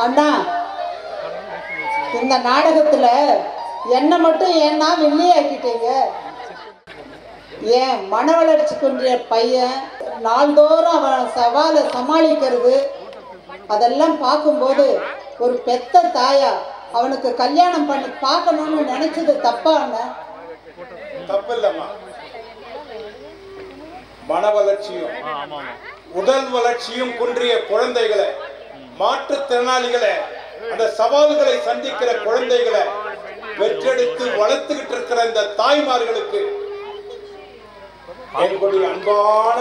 அண்ணா, இந்த நாடகத்துல என்ன மட்டும் ஏன்னா வெள்ளியாக்கிட்டீங்க? ஏன் மன வளர்ச்சி கொண்டிய பையன் நாள்தோறும் அவன் சவாலை சமாளிக்கிறது, அதெல்லாம் பார்க்கும்போது ஒரு பெத்த தாயா அவனுக்கு கல்யாணம் பண்ணி பார்க்கணும்னு நினைச்சது தப்பா அண்ணா? தப்பு இல்லம்மா. மன வளர்ச்சியும் உடல் வளர்ச்சியும் குன்றிய குழந்தைகளை, மாற்றுத்திறனாளிகளை, அந்த சவால்களை சந்திக்கிற குழந்தைகளை பெற்றெடுத்து வளர்த்துக்கிட்டு இருக்கிற இந்த தாய்மார்களுக்கு என்னுடைய அன்பான